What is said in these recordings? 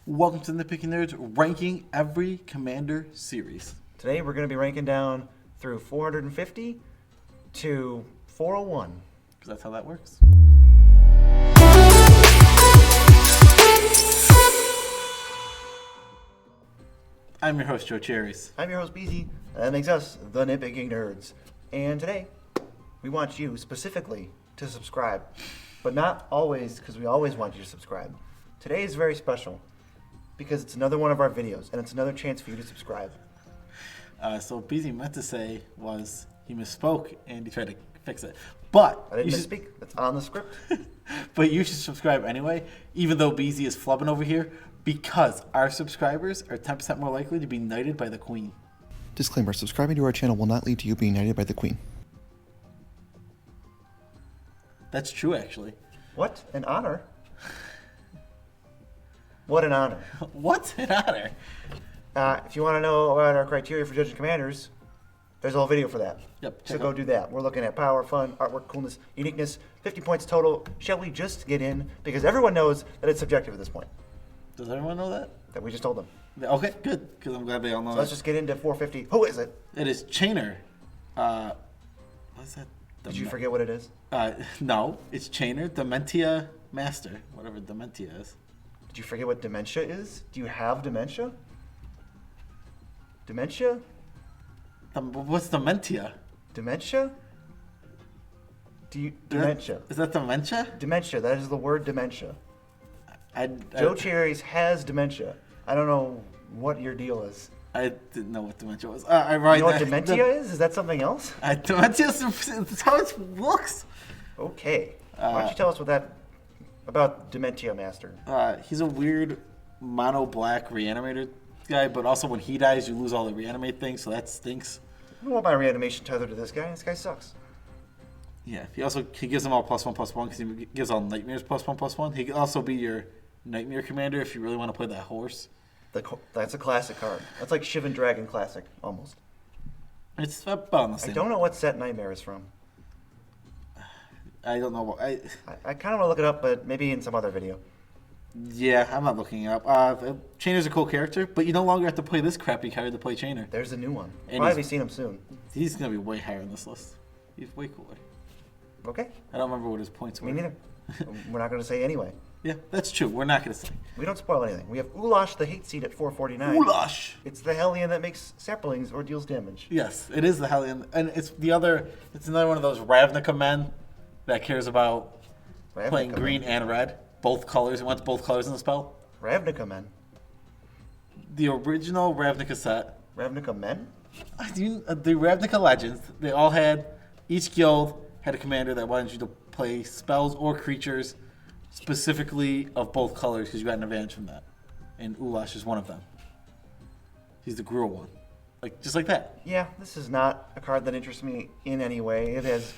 Welcome to the Nitpicking Nerds, ranking every Commander series. Today we're going to be ranking down through 450 to 401. Because that's how that works. I'm your host, Joe Cherries. I'm your host, BZ. That makes us the Nitpicking Nerds. And today, we want you specifically to subscribe. But not always, because we always want you to subscribe. Today is very special, because it's another one of our videos, and it's another chance for you to subscribe. So BZ meant to say was he misspoke, and he tried to fix it. But I didn't misspeak. That's on the script. But you should subscribe anyway, even though BZ is flubbing over here, because our subscribers are 10% more likely to be knighted by the Queen. Disclaimer, subscribing to our channel will not lead to you being knighted by the Queen. That's true, actually. What an honor. What an honor. What an honor. If you want to know about our criteria for judging commanders, there's a whole video for that. Yep. So go do that. We're looking at power, fun, artwork, coolness, uniqueness, 50 points total. Shall we just get in? Because everyone knows that it's subjective at this point. Does everyone know that? That we just told them. Okay, good, because I'm glad they all know So let's just get into 450. Who is it? It is Chainer. What's that? Did you forget what it is? No, it's Chainer, Dementia Omastar, whatever Dementia is. Did you forget what dementia is? Do you have dementia? Dementia? What's Dementia? Dementia? Dementia. Is that dementia? Dementia. That is the word dementia. I Joe Cherries has dementia. I don't know what your deal is. I didn't know what dementia was. You know what dementia is? Is that something else? Dementia is how it looks. Okay. Why don't you tell us about Dementia Omastar? He's a weird mono black reanimator guy, but also when he dies, you lose all the reanimate things, so that stinks. I don't want my reanimation tethered to this guy. This guy sucks. Yeah, he gives them all +1/+1 because he gives all nightmares +1/+1. He can also be your nightmare commander if you really want to play that horse. That's a classic card. That's like Shivan Dragon Classic, almost. It's about the same. I don't know what set Nightmare is from. I don't know. I kind of want to look it up, but maybe in some other video. Yeah, I'm not looking it up. Chainer's a cool character, but you no longer have to play this crappy card to play Chainer. There's a new one. And Probably seen him soon. He's going to be way higher on this list. He's way cooler. Okay. I don't remember what his points were. Me neither. We're not going to say anyway. Yeah, that's true. We're not going to say. We don't spoil anything. We have Ulash, the hate seed, at 449. Ulash! It's the Hellion that makes saplings or deals damage. Yes, it is the Hellion. And it's another one of those Ravnica men that cares about playing green and red. Both colors. It wants both colors in the spell. Ravnica men? The original Ravnica set. Ravnica men? The Ravnica Legends, they all had, each guild had a commander that wanted you to play spells or creatures specifically of both colors because you got an advantage from that. And Ulash is one of them. He's the Gruul one. Just like that. Yeah, this is not a card that interests me in any way. It has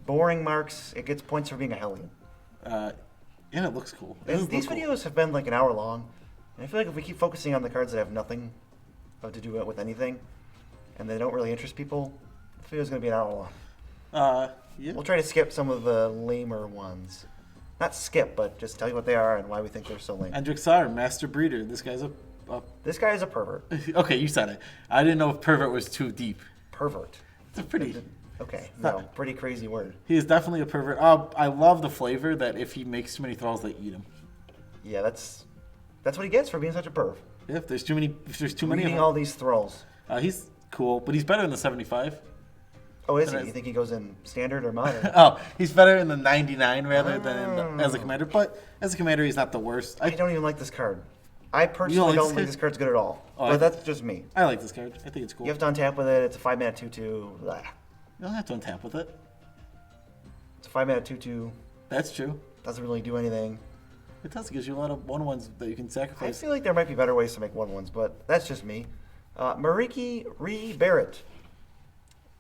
boring marks. It gets points for being a Hellion. And it looks cool. These videos have been like an hour long. And I feel like if we keep focusing on the cards that have nothing to do with anything, and they don't really interest people, the video's going to be an hour long. Yeah. We'll try to skip some of the lamer ones. Not skip, but just tell you what they are and why we think they're so lame. Endrixar, Master Breeder. This guy's This guy is a pervert. Okay, you said it. I didn't know if pervert was too deep. Pervert. It's a pretty... Okay, no, pretty crazy word. He is definitely a pervert. I love the flavor that if he makes too many thralls, they eat him. Yeah, that's what he gets for being such a perv. Yeah, if there's too many Eating all these thralls. He's cool, but he's better in the 75. Oh, is he? You think he goes in standard or modern? Oh, he's better in the 99 rather than as a commander. But as a commander, he's not the worst. I don't even like this card. I personally don't think this card's good at all. But that's just me. I like this card. I think it's cool. You have to untap with it. It's a 5-mana 2/2. You don't have to untap with it. It's a 5-mana 2/2. That's true. Doesn't really do anything. It does. It gives you a lot of 1/1s that you can sacrifice. I feel like there might be better ways to make 1/1s, but that's just me. Mariki Revered,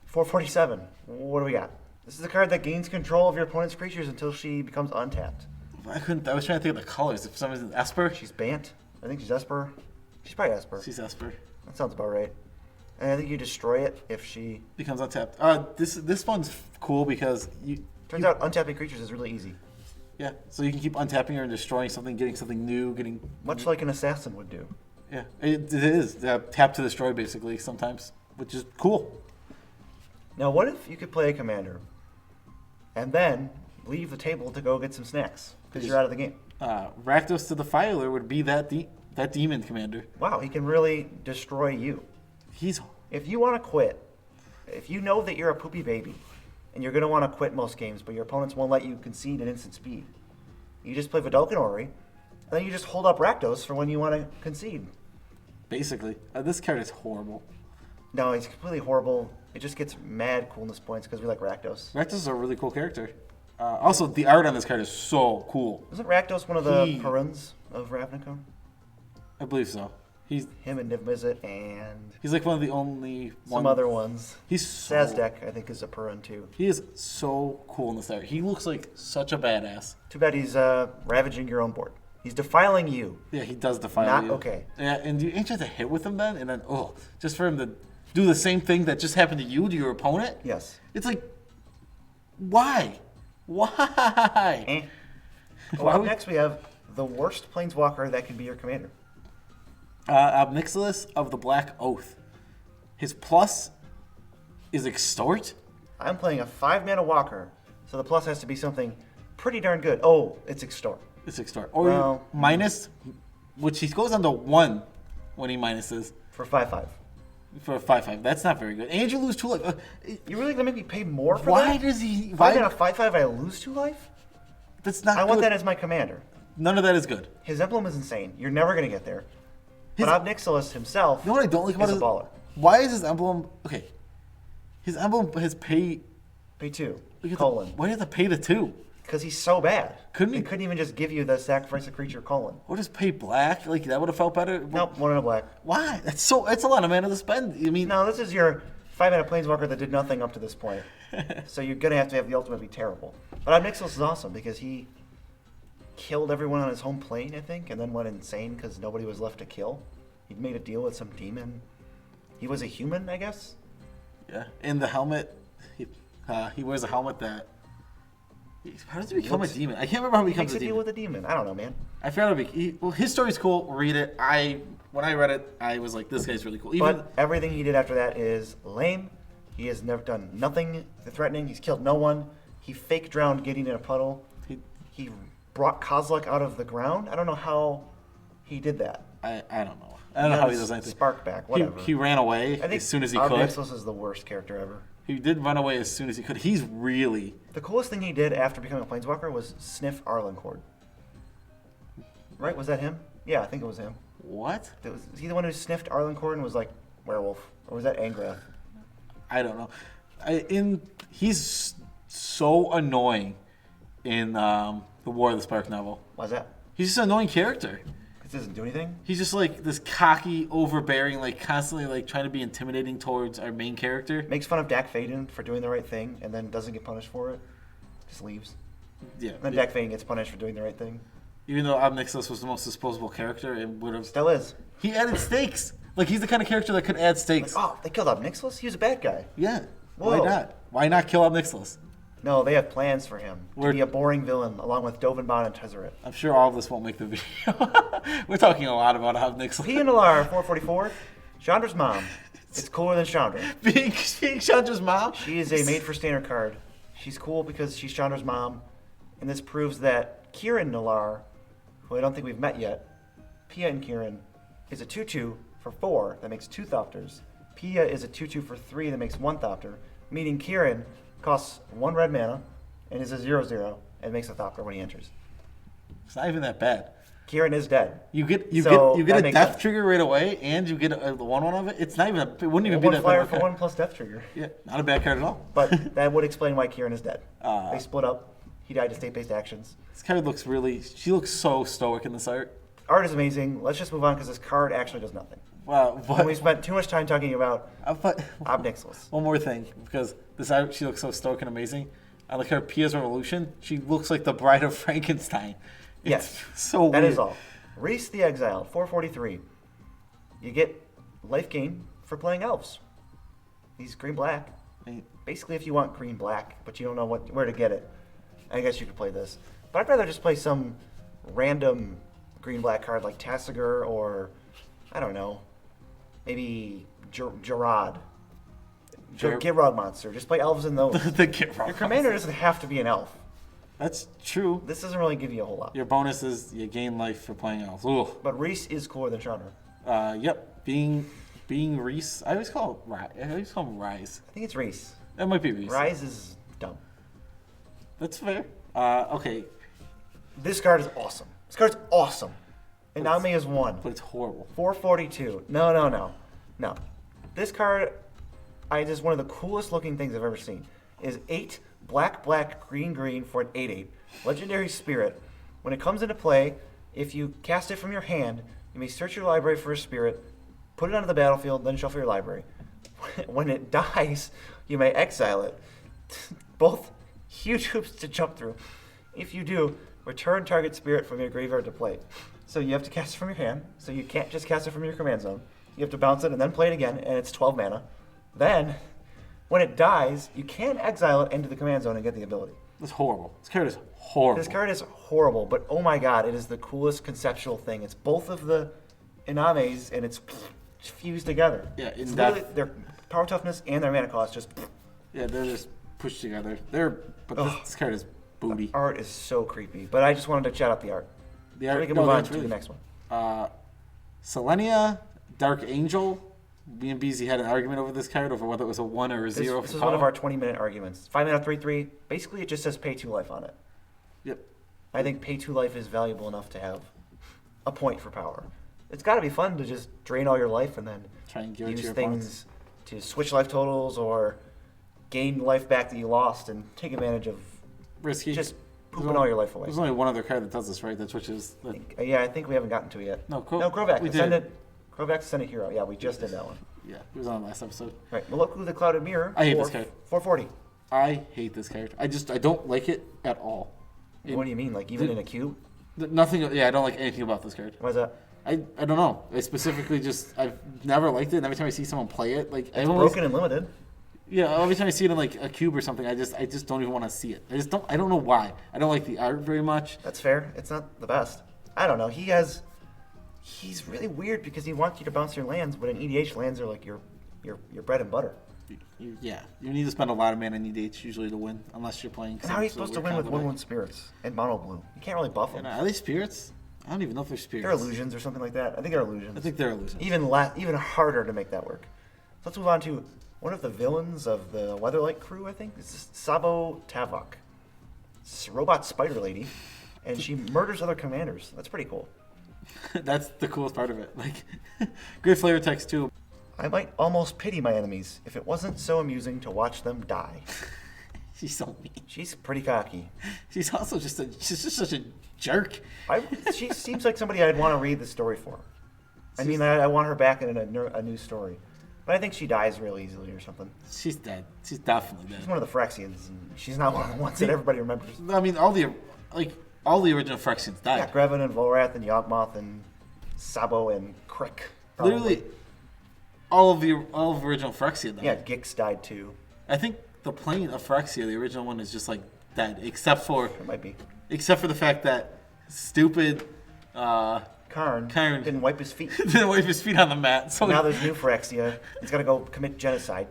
447. What do we got? This is a card that gains control of your opponent's creatures until she becomes untapped. I was trying to think of the colors. If for some reason Esper. She's Bant. I think she's Esper. She's probably Esper. She's Esper. That sounds about right. And I think you destroy it if she becomes untapped. This one's cool because turns out untapping creatures is really easy. Yeah, so you can keep untapping her and destroying something, getting something new, Much like an assassin would do. Yeah, it is. Tap to destroy, basically, sometimes, which is cool. Now, what if you could play a commander and then leave the table to go get some snacks because you're out of the game? Rakdos the Defiler would be that demon commander. Wow, he can really destroy you. If you want to quit, if you know that you're a poopy baby and you're going to want to quit most games, but your opponents won't let you concede at instant speed, you just play Vidalcan Ori, and then you just hold up Rakdos for when you want to concede. Basically. This card is horrible. No, he's completely horrible. It just gets mad coolness points because we like Rakdos. Rakdos is a really cool character. Also, the art on this card is so cool. Isn't Rakdos one of the Peruns of Ravnica? I believe so. Him and Niv-Mizzet and... He's like one of the only some other ones. Sazdek, I think, is a Perun too. He is so cool in this art. He looks like such a badass. Too bad he's ravaging your own board. He's defiling you. Yeah, he does defile you. Not okay. Yeah, and you ain't just to hit with him then, and then, just for him to do the same thing that just happened to you, to your opponent? Yes. It's like, why? Why? Well, next we have the worst planeswalker that can be your commander. Obnixilis of the Black Oath. His plus is Extort. I'm playing a 5-mana walker, so the plus has to be something pretty darn good. Oh, it's Extort. It's Extort. Or minus, which he goes on to 1 when he minuses. For 5/5. For a 5/5. That's not very good. And you lose 2 life. You're really going to make me pay more for that? Why does he... Why then a 5/5 I lose 2 life? That's not I good. want that as my commander. None of that is good. His emblem is insane. You're never going to get there. But Obnixilis himself, you know what I don't like about is a baller. Why is his emblem... Okay. His emblem has pay... Pay 2. Why do you have to pay the 2? Because he's so bad. Couldn't He couldn't even just give you the sacrifice a creature colon. Or just pay black? Like, that would have felt better? Nope, 1 in a black. Why? That's a lot of mana to spend. I mean... No, this is your 5-mana planeswalker that did nothing up to this point. So you're going to have the ultimate be terrible. But Obnixilis is awesome because he killed everyone on his home plane, I think, and then went insane because nobody was left to kill. He made a deal with some demon. He was a human, I guess? Yeah. In the helmet, he wears a helmet that... How does he become a demon? I can't remember how he becomes a demon. He makes a deal with a demon. I don't know, man. I forgot well, his story's cool. Read it. When I read it, I was like, this guy's really cool. But everything he did after that is lame. He has never done nothing threatening. He's killed no one. He fake drowned Gideon in a puddle. He brought Kozilek out of the ground. I don't know how he did that. I don't know. I don't know how he does anything. Spark back, whatever. He ran away as soon as he could. Obnixilis is the worst character ever. He did run away as soon as he could. He's really... The coolest thing he did after becoming a planeswalker was sniff Arlencord. Right? Was that him? Yeah, I think it was him. What? Was he the one who sniffed Arlencord and was like, werewolf? Or was that Angrath? I don't know. He's so annoying in the War of the Spark novel. Why's that? He's just an annoying character. He doesn't do anything? He's just like this cocky, overbearing, like constantly like trying to be intimidating towards our main character. Makes fun of Dak Faden for doing the right thing and then doesn't get punished for it. Just leaves. Yeah. And then Dak Faden gets punished for doing the right thing. Even though Obnixilis was the most disposable character, it would have... Still is. He added stakes. Like, he's the kind of character that could add stakes. Like, oh, they killed Obnixilis? He was a bad guy. Yeah. Whoa. Why not? Why not kill Obnixilis? No, they have plans for him to be a boring villain along with Dovinbon and Tezzeret. I'm sure all of this won't make the video. We're talking a lot about Obnixilis. Pianalar 444, Chandra's mom. It's cooler than Chandra. Being Chandra's mom? She is a made-for-standard card. She's cool because she's Chandra's mom, and this proves that Kieran Nalar, who I don't think we've met yet, Pia and Kieran, is a 2/2 for 4 that makes 2 Thopters. Pia is a 2/2 for 3 that makes 1 Thopter, meaning Kieran costs 1 red mana and is a 0/0 and makes a Thopter when he enters. It's not even that bad. Kieran is dead. You get a death trigger right away, and you get a 1/1 of it. It's not even. It wouldn't even be that bad. 1 flyer for 1 plus death trigger. Yeah, not a bad card at all. But that would explain why Kieran is dead. They split up. He died to state-based actions. This card looks really. She looks so stoic in this art. Art is amazing. Let's just move on because this card actually does nothing. Wow. And we spent too much time talking about Obnixilis. One more thing, because this art, she looks so stoic and amazing. I like her Pia's Revolution. She looks like the Bride of Frankenstein. Yes. So weird. That is all. Reese the Exiled, 443. You get life gain for playing elves. He's green-black. Basically, if you want green-black, but you don't know where to get it, I guess you could play this. But I'd rather just play some random green-black card like Tassiger or, I don't know, maybe Gerard. Gitrog monster. Just play elves in those. The Gitrog Your commander doesn't have to be an elf. That's true. This doesn't really give you a whole lot. Your bonus is you gain life for playing elves. Ooh. But Reese is cooler than Chandra. Yep. Being Reese, I always call him Rise. I think it's Reese. That might be Reese. Rise is dumb. That's fair. Okay. This card is awesome. This card's awesome. Inami is 1. But it's horrible. 442. No. This card, is one of the coolest looking things I've ever seen. Is 8 black, green for an 8/8. Legendary Spirit. When it comes into play, if you cast it from your hand, you may search your library for a spirit, put it onto the battlefield, then shuffle your library. When it dies, you may exile it. Both huge hoops to jump through. If you do, return target spirit from your graveyard to play. So you have to cast it from your hand, so you can't just cast it from your command zone. You have to bounce it and then play it again, and it's 12 mana. Then, when it dies, you can exile it into the command zone and get the ability. It's horrible. This card is horrible. This card is horrible, but oh my god, it is the coolest conceptual thing. It's both of the Inames, and it's fused together. Yeah, it's literally their power toughness and their mana cost just... Yeah, they're just pushed together. This card is booty. The art is so creepy, but I just wanted to shout out the art. The art, so we can move on to the next one. Selenia, Dark Angel. Me and BZ had an argument over this card, over whether it was a 1 or a 0. This is one of our 20-minute arguments. 5 mana, 3/3. Basically, it just says pay 2 life on it. Yep. I think pay 2 life is valuable enough to have a point for power. It's got to be fun to just drain all your life and then try and give it to use your things to switch life totals or gain life back that you lost and take advantage of risky. Just pooping all your life away. There's only one other card that does this, right? That switches. I think we haven't gotten to it yet. No, Krovac. We did. Krovac's Senate Hero. Yeah, we just did that one. Yeah, he was on the last episode. Right, Moloku the Clouded Mirror. I hate this card. 440. I hate this card. I don't like it at all. What do you mean? Like even in a cube? Nothing. Yeah, I don't like anything about this card. Why is that? I don't know. I specifically I've never liked it. And every time I see someone play it, like it's broken and limited. Yeah, every time I see it in like a cube or something, I just don't even want to see it. I don't know why. I don't like the art very much. That's fair. It's not the best. I don't know. He's really weird because he wants you to bounce your lands, but in EDH lands are like your bread and butter. You need to spend a lot of mana in EDH usually to win, unless you're playing. And how are you supposed to win with 1/1 spirits and mono blue? You can't really buff them. Are they spirits? I don't even know if they're spirits. They're illusions or something like that. I think they're illusions. I think they're illusions. Even harder to make that work. So let's move on to one of the villains of the Weatherlight crew, I think. This is Sabo Tavok. It's a robot spider lady, and she murders other commanders. That's pretty cool. That's the coolest part of it. Like, great flavor text too. I might almost pity my enemies if it wasn't so amusing to watch them die. She's so mean. She's pretty cocky. She's also just such a jerk. She seems like somebody I'd want to read the story for. I mean, I want her back in a new story. But I think she dies real easily or something. She's dead. She's definitely dead. She's one of the Phyrexians, and she's not one of the ones that everybody remembers. I mean, all the original Phyrexians died. Yeah, Grevin and Volrath and Yawgmoth and Sabo and Crick. Literally, all of original Phyrexia died. Yeah, Gix died too. I think the plane of Phyrexia, the original one, is just like dead, except for It might be. Except for the fact that stupid Karn didn't wipe his feet. didn't wipe his feet on the mat. So now there's new Phyrexia. He's got to go commit genocide.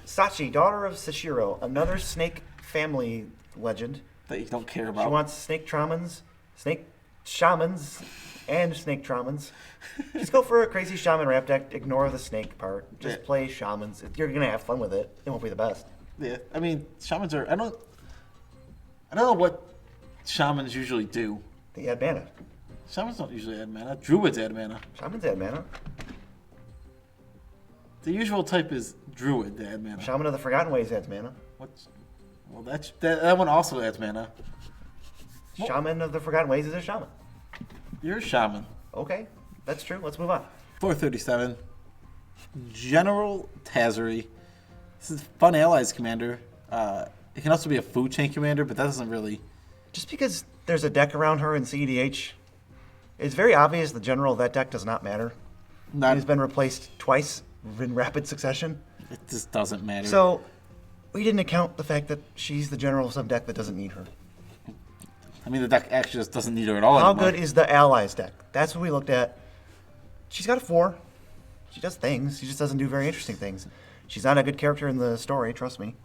Sachi, daughter of Sashiro, another snake family legend. That you don't care about. She wants snake shamans, and snake tramans. Just go for a crazy shaman ramp deck. Ignore the snake part. Just play shamans. You're gonna have fun with it. It won't be the best. Yeah, I mean, shamans are. I don't know what shamans usually do. They add mana. Shamans don't usually add mana. Druids add mana. Shamans add mana. The usual type is druid to add mana. Shaman of the Forgotten Ways adds mana. Well, that one also adds mana. Shaman of the Forgotten Ways is a shaman. You're a shaman. Okay, that's true. Let's move on. 437. General Hazari. This is Fun Allies commander. It can also be a food chain commander, but that doesn't really... Just because there's a deck around her in CEDH, it's very obvious the general of that deck does not matter. He's been replaced twice in rapid succession. It just doesn't matter. So, we didn't account the fact that she's the general of some deck that doesn't need her. I mean, the deck actually just doesn't need her at all How anymore. good is the Allies deck? That's what we looked at. She's got a 4. She does things. She just doesn't do very interesting things. She's not a good character in the story, trust me.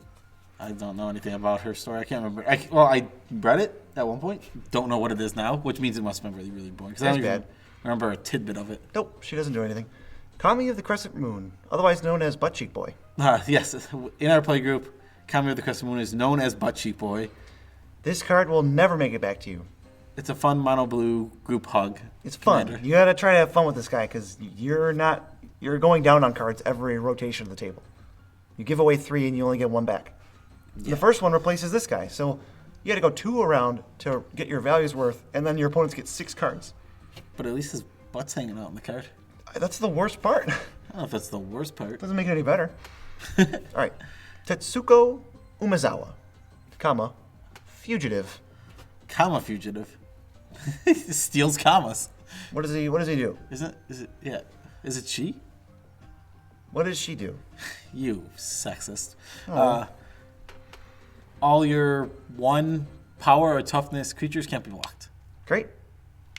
I don't know anything about her story. I can't remember. I read it at one point. Don't know what it is now, which means it must have been really, really boring. Because I don't even remember a tidbit of it. Nope, she doesn't do anything. Kami of the Crescent Moon, otherwise known as Butt Cheek Boy. Yes, in our play group, Kami of the Crescent Moon is known as Butt Cheek Boy. This card will never make it back to you. It's a fun mono blue group hug. It's fun. Commander. You gotta try to have fun with this guy because you're going down on cards every rotation of the table. You give away 3 and you only get 1 back. Yeah. The first one replaces this guy, so you gotta go 2 around to get your value's worth, and then your opponents get 6 cards. But at least his butt's hanging out in the card. That's the worst part. I don't know if that's the worst part. Doesn't make it any better. All right. Setsuko Umezawa, comma, fugitive. Comma fugitive. He steals commas. What does he do? Is it yeah. Is it she? What does she do? You sexist. Oh. All your 1 power or toughness creatures can't be blocked. Great.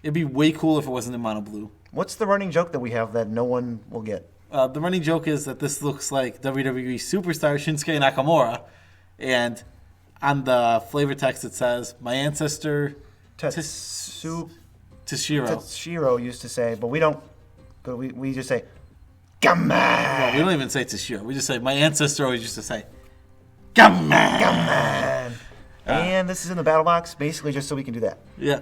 It'd be way cool if it wasn't in mono blue. What's the running joke that we have that no one will get? The running joke is that this looks like WWE superstar Shinsuke Nakamura, and on the flavor text it says, "My ancestor Tsushiro Tashiro." used to say, but we don't. But we just say, "Come on." Well, we don't even say Tashiro. We just say, "My ancestor always used to say, come on." Come on. And this is in the battle box, basically just so we can do that. Yeah,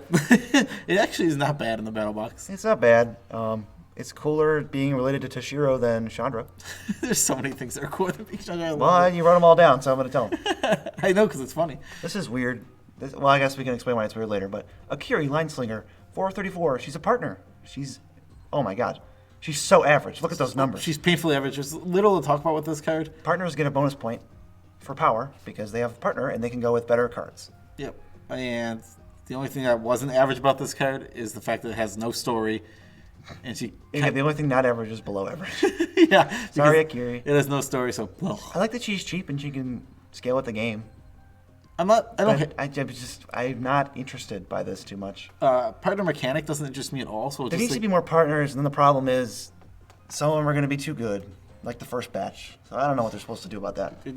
it actually is not bad in the battle box. It's not bad. It's cooler being related to Tashiro than Chandra. There's so many things that are cooler than being Chandra. Well, you wrote them all down, so I'm going to tell them. I know, because it's funny. This is weird. Well, I guess we can explain why it's weird later, but Akiri, Lineslinger, 434. She's a partner. Oh my god. She's so average. Look at those numbers. She's painfully average. There's little to talk about with this card. Partners get a bonus point for power because they have a partner and they can go with better cards. Yep. And the only thing that wasn't average about this card is the fact that it has no story. And she. Yeah, the only thing not average is below average. Yeah. Sorry, Akiri. It has no story, so. Ugh. I like that she's cheap and she can scale with the game. I'm not interested by this too much. Partner mechanic doesn't interest me at all. So There needs to be more partners, and then the problem is some of them are going to be too good, like the first batch. So I don't know what they're supposed to do about that. They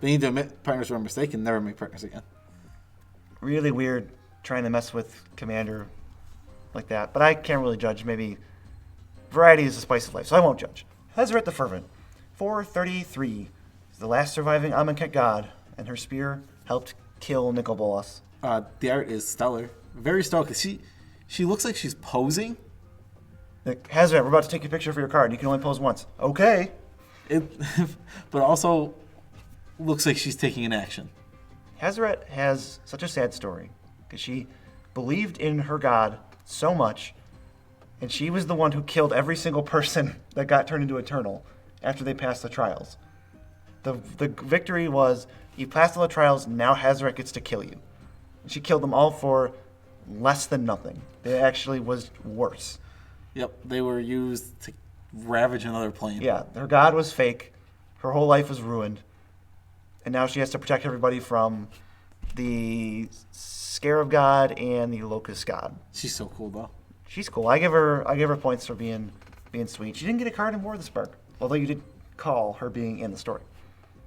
need to admit partners were a mistake and never make partners again. Really weird trying to mess with Commander like that, but I can't really judge. Maybe variety is the spice of life, so I won't judge. Hazari the Fervent, 433, is the last surviving Amonkhet god, and her spear helped kill Nicol Bolas. The art is stellar, very stellar. Cause she looks like she's posing. Like, Hazari, we're about to take your picture for your card. You can only pose once. Okay. But also looks like she's taking an action. Hazari has such a sad story because she believed in her god so much, and she was the one who killed every single person that got turned into Eternal after they passed the trials. The victory was, you passed all the trials, now Hazari gets to kill you. And she killed them all for less than nothing. It actually was worse. Yep, they were used to ravage another plane. Yeah, her god was fake. Her whole life was ruined. And now she has to protect everybody from the Scarab God and the Locust God. She's so cool, though. She's cool. I give her points for being sweet. She didn't get a card in War of the Spark, although you did call her being in the story.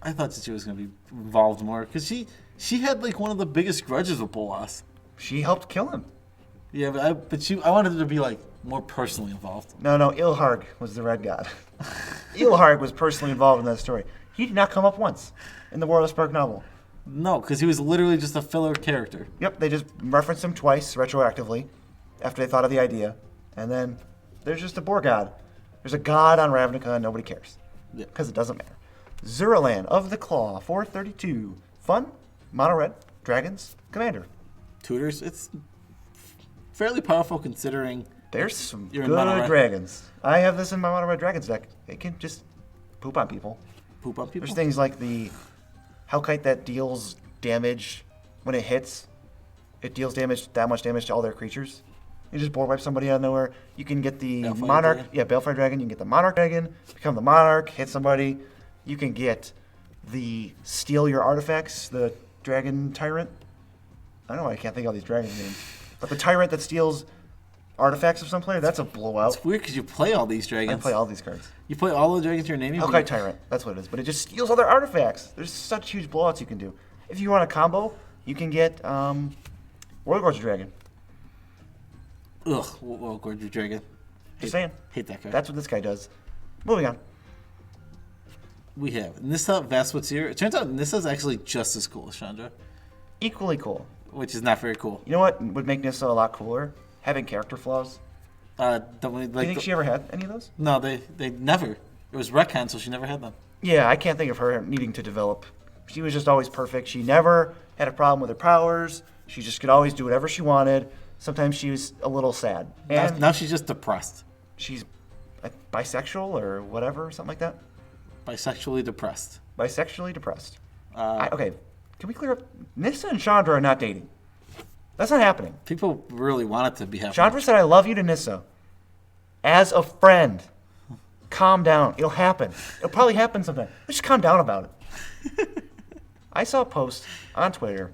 I thought that she was going to be involved more because she had like one of the biggest grudges with Bolas. She helped kill him. Yeah, but I wanted her to be like more personally involved. No, Ilharg was the red god. Ilharg was personally involved in that story. He did not come up once in the War of the Spark novel. No, because he was literally just a filler character. Yep, they just referenced him twice retroactively after they thought of the idea. And then there's just a boar god. There's a god on Ravnica and nobody cares. Because it doesn't matter. Zuralan of the Claw, 432. Fun, mono red, dragons, commander. Tutors, it's fairly powerful considering there's some good dragons. I have this in my mono red dragons deck. It can just poop on people. Poop on people? There's things like the Hellkite that deals damage when it hits. It deals that much damage to all their creatures. You just board wipe somebody out of nowhere. You can get the Balefire Monarch. Dragon. Yeah, Balefire Dragon. You can get the Monarch Dragon, become the Monarch, hit somebody. You can get the Steal Your Artifacts, the Dragon Tyrant. I don't know why I can't think of all these dragon names. But the tyrant that steals artifacts of some player, that's a blowout. It's weird because you play all these dragons. I play all these cards. You play all the dragons you're naming. Hellkite Tyrant, that's what it is. But it just steals other artifacts. There's such huge blowouts you can do. If you want a combo, you can get Warlord's Dragon. Ugh, well, gorgeous dragon. Just saying. Hate that card. That's what this guy does. Moving on. We have Nissa Vaswattir. It turns out Nissa's actually just as cool as Chandra, Equally cool. which is not very cool. You know what would make Nissa a lot cooler? Having character flaws. Don't we, Do you think she ever had any of those? No, they never. It was retcon, so she never had them. Yeah, I can't think of her needing to develop. She was just always perfect. She never had a problem with her powers. She just could always do whatever she wanted. Sometimes she was a little sad. And Now she's just depressed. she's bisexual or whatever, something like that. Bisexually depressed. Bisexually depressed. Okay, can we clear up? Nissa and Chandra are not dating. That's not happening. People really want it to be happening. Chandra said, I love you to Nissa. As a friend. Calm down. It'll happen. It'll probably happen sometime. Let's just calm down about it. I saw a post on Twitter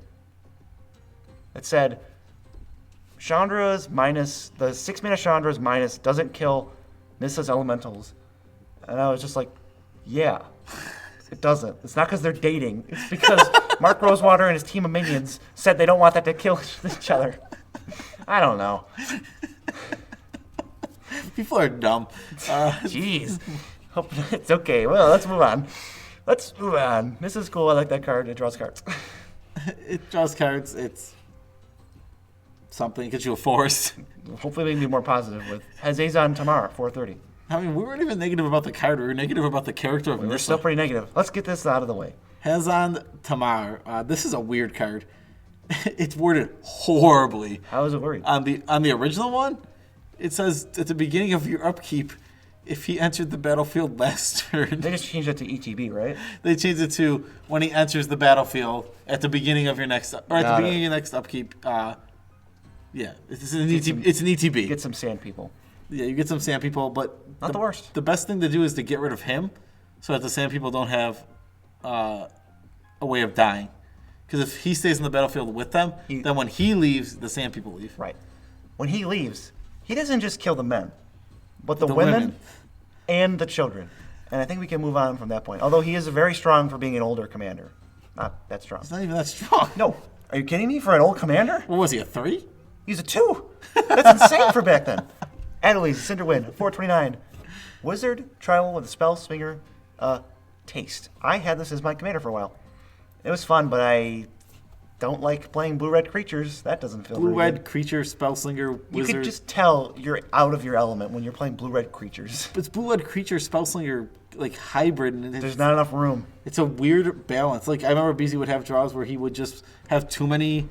that said, Chandra's minus, the 6-mana Chandra's minus doesn't kill Nissa's elementals. And I was just like, yeah, it doesn't. It's not because they're dating. It's because Mark Rosewater and his team of minions said they don't want that to kill each other. I don't know. People are dumb. Jeez. Hope it's okay. Well, let's move on. This is cool. I like that card. It draws cards. It draws cards. It's something. It gets you a force. Hopefully we can be more positive with Hazazon Tamar, 430. I mean, we weren't even negative about the card. We were negative about the character of We're Nissa. still pretty negative. Let's get this out of the way. Hazan Tamar. This is a weird card. It's worded horribly. How is it worried? On the original one, it says at the beginning of your upkeep, if he entered the battlefield last turn. They just changed it to ETB, right? They changed it to when he enters the battlefield at the beginning of your next, or at the beginning of your next upkeep. Yeah, it's an ETB. Get some sand people. Yeah, you get some sand people, but Not the worst. The best thing to do is to get rid of him, so that the sand people don't have a way of dying. Because if he stays in the battlefield with them, then when he leaves, the sand people leave. Right. When he leaves, he doesn't just kill the men, but the women and the children. And I think we can move on from that point. Although he is very strong for being an older commander. Not that strong. It's not even that strong. No. Are you kidding me? For an old commander? What was he, a 3? He's a 2. That's insane for back then. Adelise, Cinderwind, 429. Wizard, tribal with a spell swinger, taste. I had this as my commander for a while. It was fun, but I don't like playing blue-red creatures. That doesn't feel very good. Blue-red creature, spellslinger, wizard. You could just tell you're out of your element when you're playing blue-red creatures. It's blue-red creature, spellslinger, like hybrid. And There's not enough room. It's a weird balance. Like, I remember BZ would have draws where he would just have too many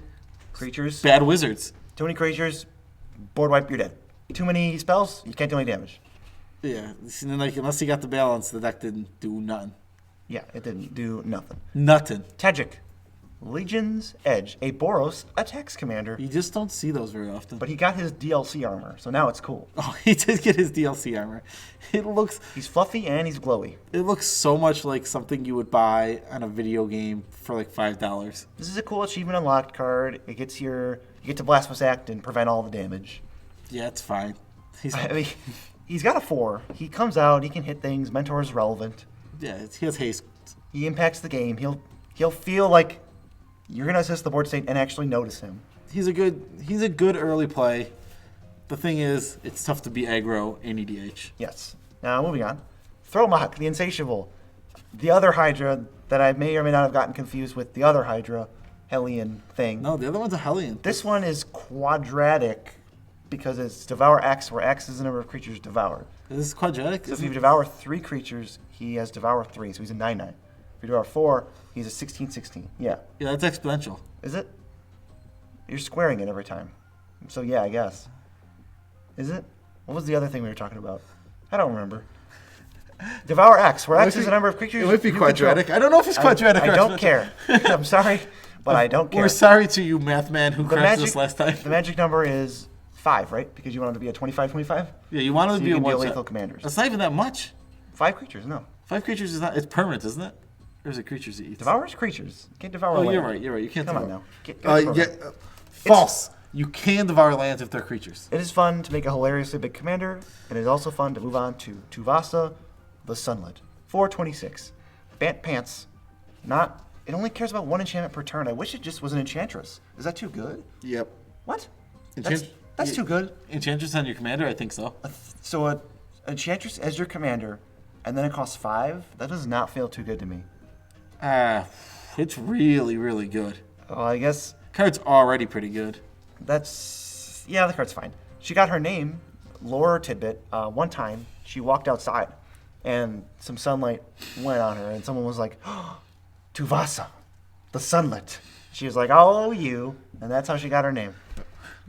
Creatures. bad wizards. Too many creatures, board wipe, you're dead. Too many spells, you can't do any damage. Yeah, and then, like, unless he got the balance, the deck didn't do nothing. Yeah, it didn't do nothing. Nothing. Tedric, Legion's Edge, a Boros attacks commander, You just don't see those very often. but he got his DLC armor, so now it's cool. Oh, he did get his DLC armor. It looks He's fluffy and he's glowy. so much like something you would buy on a video game for like $5. This is a cool achievement unlocked card. It gets you get to Blasphemous Act and prevent all the damage. Yeah, it's fine. I mean, he's got a 4. He comes out, he can hit things, Mentor is relevant. Yeah, he has haste. He impacts the game. He'll feel like you're gonna assist the board state and actually notice him. He's a good early play. The thing is, it's tough to be aggro in EDH. Yes. Now moving on. Thromach, the Insatiable. The other Hydra that I may or may not have gotten confused with the other Hydra, Hellion thing. No, the other one's a Hellion. This one is quadratic because it's Devour X, where X is the number of creatures devoured. This is quadratic. So if you devour 3 creatures, he has Devour 3, so he's a 9/9. If you devour 4, he's a 16/16. Yeah. Yeah, that's exponential. Is it? You're squaring it every time. So yeah, I guess. Is it? What was the other thing we were talking about? I don't remember. Devour X, where X is the number of creatures. It might be you control. quadratic. I don't know if it's quadratic. I or don't exponential. care. I'm sorry, but I don't care. We're sorry to you, math man, who crashed this last time. The magic number is 5, right? Because you want it to be a 25/25. Yeah, you wanted to So be you a can deal one lethal commanders. That's not even that much. 5 creatures, no. 5 creatures is not. It's permanent, isn't it? Or is it creatures it eats? Devours creatures. Can't devour Oh, land. you're right. You're right. You can't Come on devour. now. Get the program. False. You can devour lands if they're creatures. It is fun to make a hilariously big commander, and it is also fun to move on to Tuvasa, the Sunlit. 426. Bant Pants. It only cares about 1 enchantment per turn. I wish it just was an enchantress. Is that too good? Yep. What? Enchant- That's too good. Enchantress on your commander? I think so. So an enchantress as your commander, and then it costs 5? That does not feel too good to me. It's really, really good. Well, I guess Card's already pretty good. the card's fine. She got her name, lore tidbit, one time. She walked outside, and some sunlight went on her, and someone was like, oh, Tuvasa, the Sunlit. She was like, oh, you, and that's how she got her name.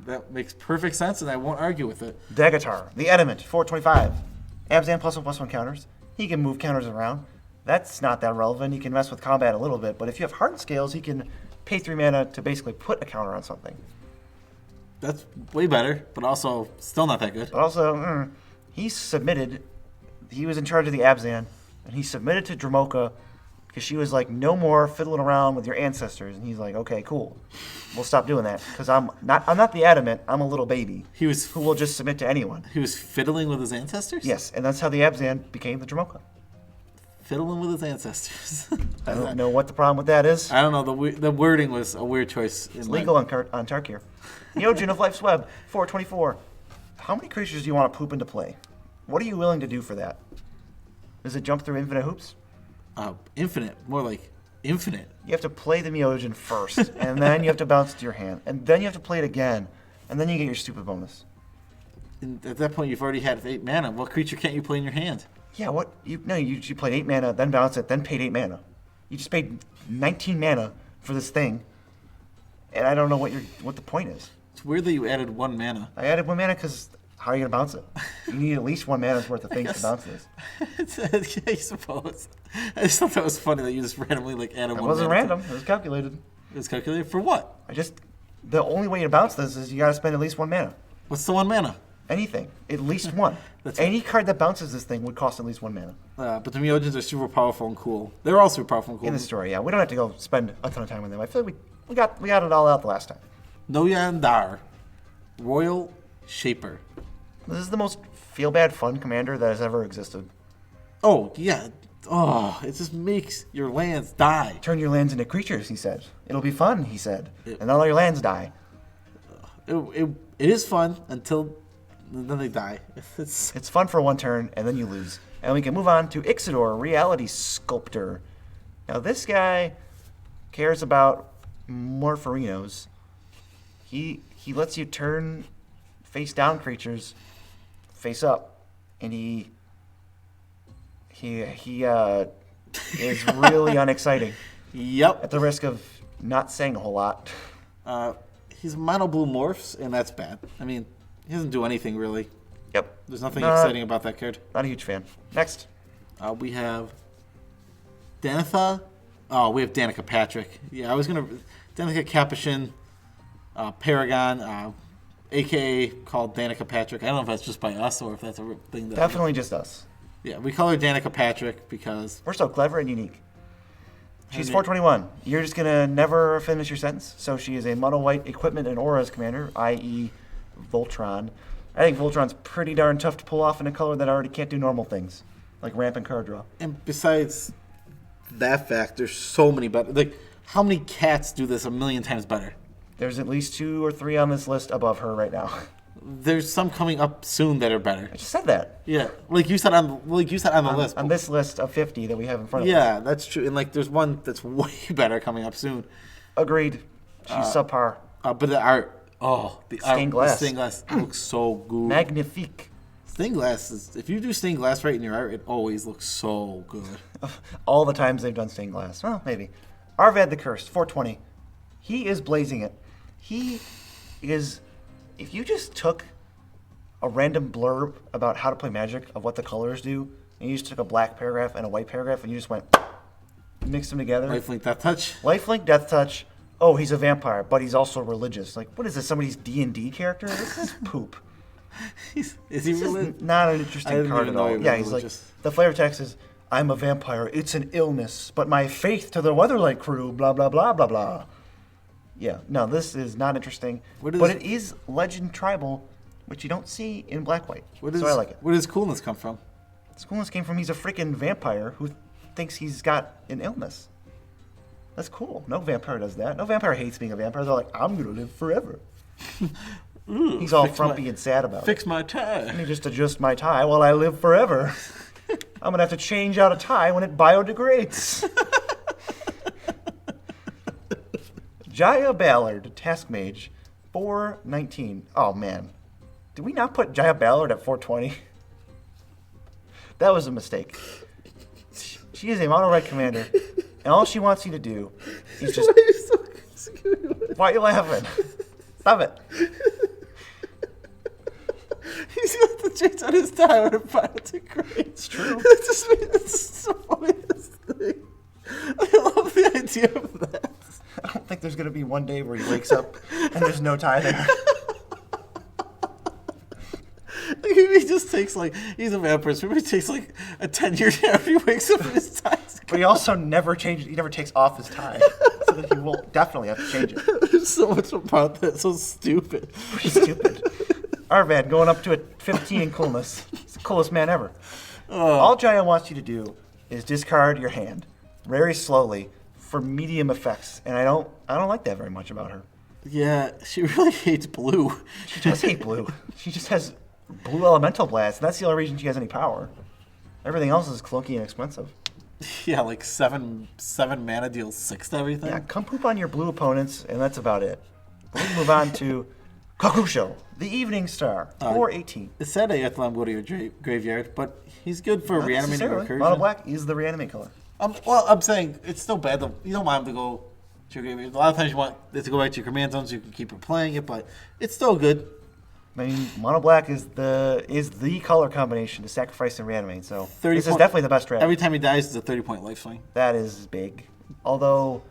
That makes perfect sense, and I won't argue with it. Dagatar, the Ediment, 425. Abzan +1/+1 counters. He can move counters around. That's not that relevant. He can mess with combat a little bit, but if you have Hardened Scales, he can pay 3 mana to basically put a counter on something. That's way better, but also still not that good. But also, he was in charge of the Abzan, and he submitted to Dramoka because she was like, no more fiddling around with your ancestors. And he's like, okay, cool. We'll stop doing that because I'm not the Adamant. I'm a little baby who will just submit to anyone. He was fiddling with his ancestors? Yes, and that's how the Abzan became the Dramoka. Fiddling with his ancestors. I don't know what the problem with that is. I don't know. The wording was a weird choice. It's legal on Tarkir. Neogen of Life's Web, 424. How many creatures do you want to poop into play? What are you willing to do for that? Does it jump through infinite hoops? Infinite. More like infinite. You have to play the Neogen first, and then you have to bounce it to your hand, and then you have to play it again, and then you get your stupid bonus. And at that point, you've already had 8 mana. What creature can't you play in your hand? Yeah, what? You played 8 mana, then bounce it, then paid 8 mana. You just paid 19 mana for this thing, and I don't know what the point is. It's weird that you added 1 mana. I added 1 mana because how are you going to bounce it? You need at least 1 mana's worth of things to bounce this. I suppose. I just thought that was funny that you just randomly added 1 mana. It wasn't random. It was calculated. It was calculated for what? The only way to bounce this is you got to spend at least 1 mana. What's the 1 mana? Anything. At least 1. That's Any card that bounces this thing would cost at least 1 mana. But the Meogens are super powerful and cool. They're all super powerful and cool. In the story, yeah. We don't have to go spend a ton of time on them. I feel like we got it all out the last time. Noyandar, Royal Shaper. This is the most feel-bad fun commander that has ever existed. Oh, yeah. Oh, it just makes your lands die. Turn your lands into creatures, he said. It'll be fun, he said. And then all your lands die. It is fun until then they die. It's fun for 1 turn, and then you lose. And we can move on to Ixidor, Reality Sculptor. Now, this guy cares about Morpharinos. He lets you turn face-down creatures face up, and he is really unexciting. Yep. At the risk of not saying a whole lot. He's mono blue morphs, and that's bad. I mean, he doesn't do anything really. Yep. There's nothing exciting about that card. Not a huge fan. Next. We have Danitha. Oh, we have Danica Patrick. Yeah, I was gonna Danica Capuchin, Paragon, aka called Danica Patrick. I don't know if that's just by us or if that's a real thing. Definitely just us. Yeah, we call her Danica Patrick because we're so clever and unique. She's 421. You're just gonna never finish your sentence. So she is a mono white equipment and auras commander, i.e. Voltron. I think Voltron's pretty darn tough to pull off in a color that already can't do normal things, like ramp and card draw. And besides that fact, there's so many better. Like, how many cats do this a million times better? There's at least 2 or 3 on this list above her right now. There's some coming up soon that are better. I just said that. Yeah, like you said on the list. On this list of 50 that we have in front of us. Yeah, that's true. And there's one that's way better coming up soon. Agreed. She's subpar. But the art, Stained glass. The stained glass looks so good. Magnifique. Stained glass is, if you do stained glass right in your art, it always looks so good. All the times they've done stained glass. Well, maybe. Arvad the Cursed, 420. He is blazing it. He is. If you just took a random blurb about how to play Magic of what the colors do, and you just took a black paragraph and a white paragraph, and you just mixed them together. Lifelink Death Touch. Lifelink Death Touch. Oh, he's a vampire, but he's also religious. Like, what is this? Somebody's D&D character? This is poop. Is he religious? Not an interesting card at all. Yeah, he's religious. The flavor text is, I'm a vampire. It's an illness, but my faith to the Weatherlight crew, blah, blah, blah, blah, blah. Yeah, no, this is not interesting. But it is legend tribal, which you don't see in Black-White. So I like it. Where does coolness come from? This coolness came from he's a freaking vampire who thinks he's got an illness. That's cool. No vampire does that. No vampire hates being a vampire. They're like, I'm going to live forever. He's all frumpy and sad about it. Fix my tie. Let me just adjust my tie while I live forever. I'm going to have to change out a tie when it biodegrades. Jaya Ballard, Task Mage, 419. Oh, man. Did we not put Jaya Ballard at 420? That was a mistake. She is a mono red commander, and all she wants you to do is just... Why are you so confused? Why are you laughing? Stop it. He's got the change on his tie when it biodegrades. It's true. It's the funniest thing. I love the idea of that. I don't think there's going to be one day where he wakes up and there's no tie there. He just takes he's a vampire, so maybe he takes a 10-year nap. He wakes up and his tie's But he also never changes. He never takes off his tie, so that he will definitely have to change it. There's so much about that. So stupid. Pretty stupid. Arvad going up to a 15 in coolness. He's the coolest man ever. All Jaya wants you to do is discard your hand very slowly for medium effects, and I don't like that very much about her. Yeah, she really hates blue. She does hate blue. She just has blue elemental blast, and that's the only reason she has any power. Everything else is clunky and expensive. Yeah, seven mana deals 6 to everything. Yeah, come poop on your blue opponents, and that's about it. We move on to Kakusho, the Evening Star, 418. It's sad that you have to let him go to your graveyard, but he's good for reanimating or recursion. Mono black is the reanimate color. Well, I'm saying it's still bad. You don't want him to go to your graveyard. A lot of times you want it to go back to your command zone so you can keep replaying it, but it's still good. I mean, mono black is the color combination to sacrifice and reanimate. So this is 30 definitely the best strategy. Every time he dies, it's a 30-point life swing. That is big, although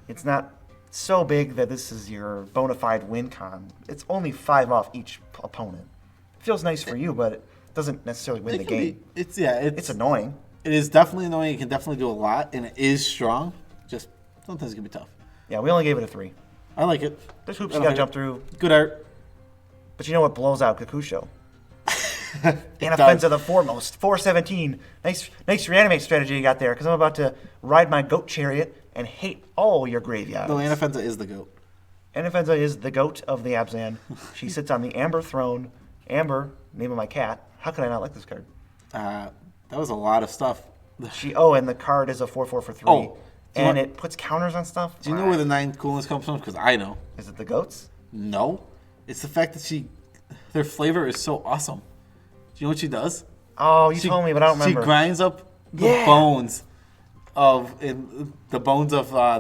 it's not so big that this is your bona fide win con. It's only 5 off each opponent. It feels nice for you, but it doesn't necessarily win the game. It's annoying. It is definitely annoying. It can definitely do a lot, and it is strong. Just sometimes it can be tough. Yeah, we only gave it a 3. I like it. There's hoops you gotta jump through. Good art. But you know what blows out Kakusho? Inoffensive the foremost. 417. Nice reanimate strategy you got there, because I'm about to ride my goat chariot and hate all your graveyards. No, Inoffensive is the goat. Inoffensive is the goat of the Abzan. She sits on the Amber throne. Amber, name of my cat. How could I not like this card? That was a lot of stuff. And the card is a 4/4 for 3. Oh, and it puts counters on stuff. Do you know where the 9 coolness comes from? Because I know. Is it the goats? No. It's the fact that their flavor is so awesome. Do you know what she does? Oh, you told me, but I don't remember. She grinds up the bones of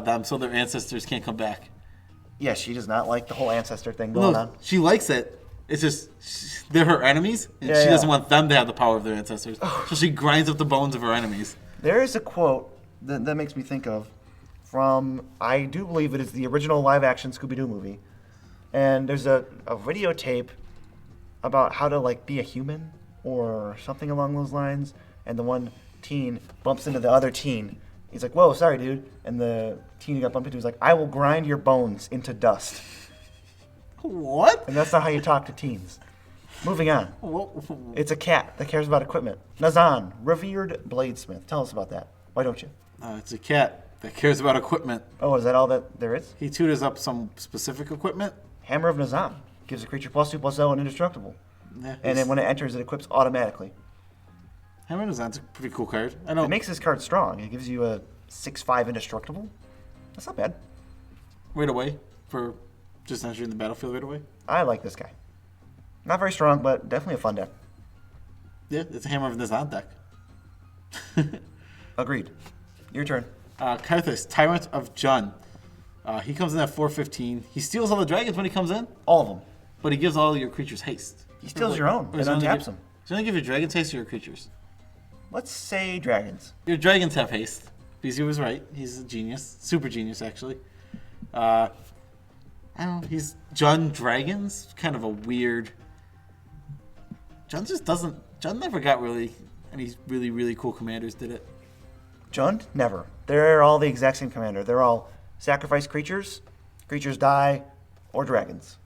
them so their ancestors can't come back. Yeah, she does not like the whole ancestor thing going on. She likes it. It's just they're her enemies, and she doesn't want them to have the power of their ancestors. So she grinds up the bones of her enemies. There is a quote that makes me think of from, I do believe it is the original live-action Scooby-Doo movie. And there's a videotape about how to be a human or something along those lines. And the one teen bumps into the other teen. He's like, "Whoa, sorry, dude." And the teen he got bumped into is like, "I will grind your bones into dust." What? And that's not how you talk to teens. Moving on. It's a cat that cares about equipment. Nizam, Revered Bladesmith. Tell us about that. Why don't you? It's a cat that cares about equipment. Oh, is that all that there is? He tutors up some specific equipment. Hammer of Nizam. Gives a creature +2/+0 and indestructible. Yeah, and then when it enters, it equips automatically. Hammer of Nizam's a pretty cool card. I know. It makes this card strong. It gives you a 6/5 indestructible. That's not bad. Right away for just entering the battlefield right away. I like this guy. Not very strong, but definitely a fun deck. Yeah, it's a Hammer of Nizam deck. Agreed. Your turn. Karthus, Tyrant of Jun. He comes in at 415. He steals all the dragons when he comes in. All of them. But he gives all your creatures haste. He steals your own and untaps them. Does he only give your dragons haste or your creatures? Let's say dragons. Your dragons have haste. BZ was right. He's a genius. Super genius, actually. I don't know. He's Jun Dragons. Kind of a weird... Jun never got really any really, really cool commanders did it. Jund? Never. They're all the exact same commander. They're all sacrifice creatures, creatures die, or dragons.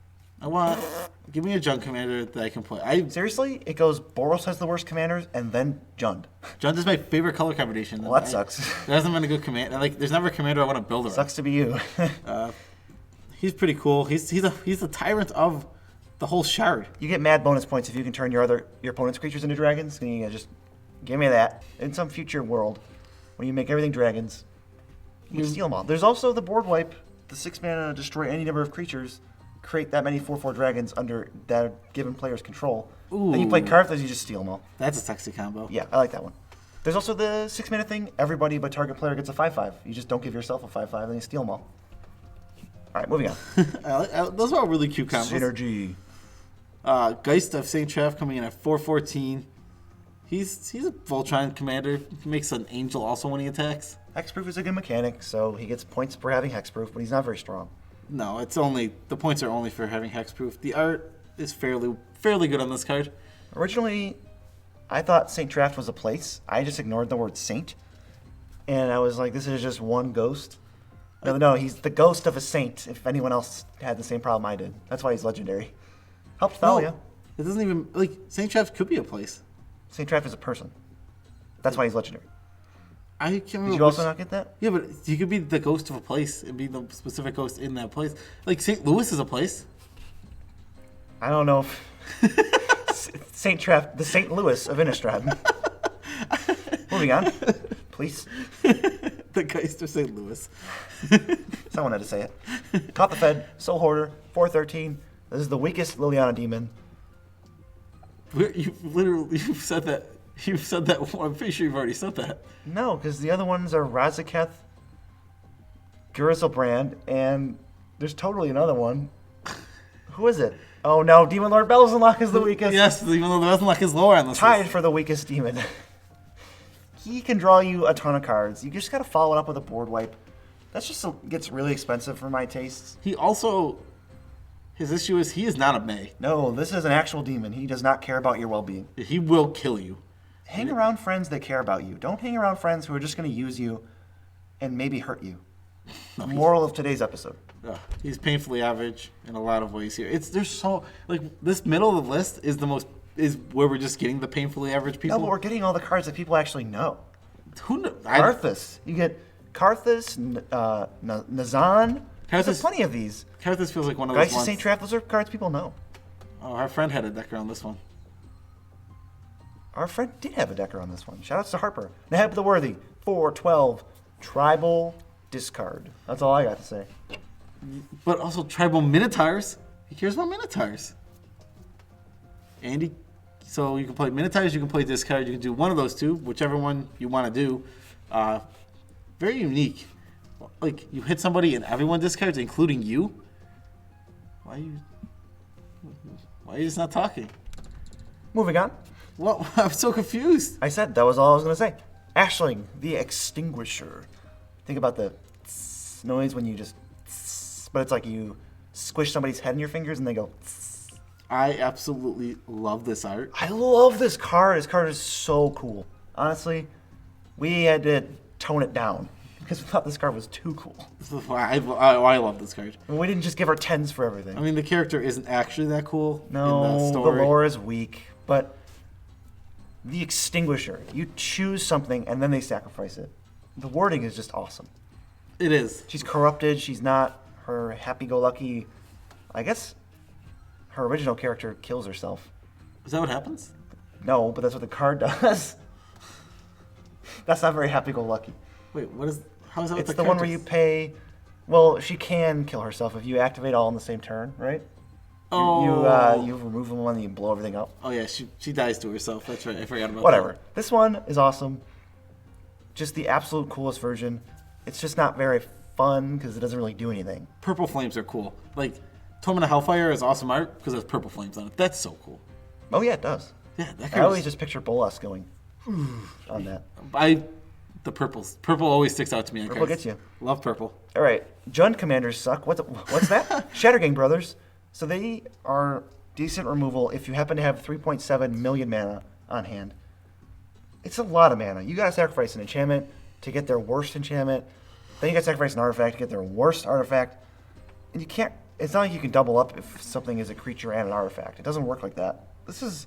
Give me a Jund commander that I can play. Seriously? It goes Boris has the worst commanders, and then Jund. Jund is my favorite color combination. Well, that sucks. There hasn't been a good commander. Like, there's never a commander I want to build around. Sucks to be you. He's pretty cool. He's the tyrant of the whole shard. You get mad bonus points if you can turn your opponent's creatures into dragons. And you just give me that. In some future world, when you make everything dragons, you can steal them all. There's also the board wipe. The 6-mana destroy any number of creatures. Create that many 4/4 dragons under that given player's control. Ooh. Then you play Karthus, you just steal them all. That's a sexy combo. Yeah, I like that one. There's also the 6-mana thing. Everybody but target player gets a 5/5. You just don't give yourself a 5/5, then you steal them all. All right, moving on. Those are all really cute combos. Synergy. Geist of St. Trev coming in at 414. He's a Voltron commander. He makes an angel also when he attacks. Hexproof is a good mechanic, so he gets points for having hexproof, but he's not very strong. No, the points are only for having hexproof. The art is fairly good on this card. Originally, I thought St. Traft was a place. I just ignored the word saint. And I was like, this is just one ghost. No, he's the ghost of a saint, if anyone else had the same problem I did. That's why he's legendary. Helps Thalia. No, it doesn't even, like, St. Trav could be a place. St. Traft is a person. That's why he's legendary. I can't remember. Did you also not get that? Yeah, but you could be the ghost of a place and be the specific ghost in that place. Like, St. Louis is a place. I don't know if St. Traft, the St. Louis of Innistrad. Moving on, please. The Geist of St. Louis. Someone had to say it. Caught the Fed, Soul Hoarder, 413. This is the weakest Liliana demon. You've said that. You've said that. I'm pretty sure you've already said that. No, because the other ones are Razaketh, Gurizelbrand, and there's totally another one. Who is it? Oh no, Demon Lord Belzenlock is the weakest. Yes, even though Belzenlock is lower on this Tied list. for the weakest demon. He can draw you a ton of cards. You just gotta follow it up with a board wipe. That's just gets really expensive for my tastes. He also, his issue is he is not a May. No, this is an actual demon. He does not care about your well-being. He will kill you. Hang around friends that care about you. Don't hang around friends who are just going to use you and maybe hurt you. The moral of today's episode. He's painfully average in a lot of ways here. There's so, like, this middle of the list is where we're just getting the painfully average people. No, but we're getting all the cards that people actually know. Who knows? Karthus. You get Karthus, Nizam. There's plenty of these. Karthus feels like one of those Geist of ones. St. Traft, those are cards people know. Oh, our friend had a deck around this one. Our friend did have a decker on this one. Shoutouts to Harper. Nahab the Worthy, 412, Tribal Discard. That's all I got to say. But also Tribal Minotaurs. He cares about Minotaurs. So you can play Minotaurs, you can play Discard, you can do one of those two, whichever one you want to do. Very unique. Like, you hit somebody and everyone discards, including you? Why are you just not talking? Moving on. Well, I'm so confused. I said that was all I was going to say. Ashling, the Extinguisher. Think about the noise when you just... But it's like you squish somebody's head in your fingers and they go... I absolutely love this art. I love this card. This card is so cool. Honestly, we had to tone it down because we thought this card was too cool. I love this card. And we didn't just give our 10s for everything. I mean, the character isn't actually that cool in the No, the story. lore is weak, but the Extinguisher. You choose something and then they sacrifice it. The wording is just awesome. It is. She's corrupted. She's not her happy-go-lucky. I guess her original character kills herself. Is that what happens? No, but that's what the card does. That's not very happy-go-lucky. Wait, how is that? It's the one where you pay. Well, she can kill herself if you activate all in the same turn, right? Oh. You remove them and you blow everything up. Oh yeah, she dies to herself. That's right. I forgot about Whatever. that. This one is awesome. Just the absolute coolest version. It's just not very fun because it doesn't really do anything. Purple flames are cool. Like, Torment of Hellfire is awesome art because there's purple flames on it. That's so cool. Oh yeah, it does. Yeah, that I card always just picture Bolas going on that. The purples. Purple always sticks out to me on Purple cards. gets you. Love purple. All right, Jund commanders suck. What's that? Shattergang Brothers. So they are decent removal if you happen to have 3.7 million mana on hand. It's a lot of mana. You gotta sacrifice an enchantment to get their worst enchantment. Then you gotta sacrifice an artifact to get their worst artifact. And you can't. It's not like you can double up if something is a creature and an artifact. It doesn't work like that. This is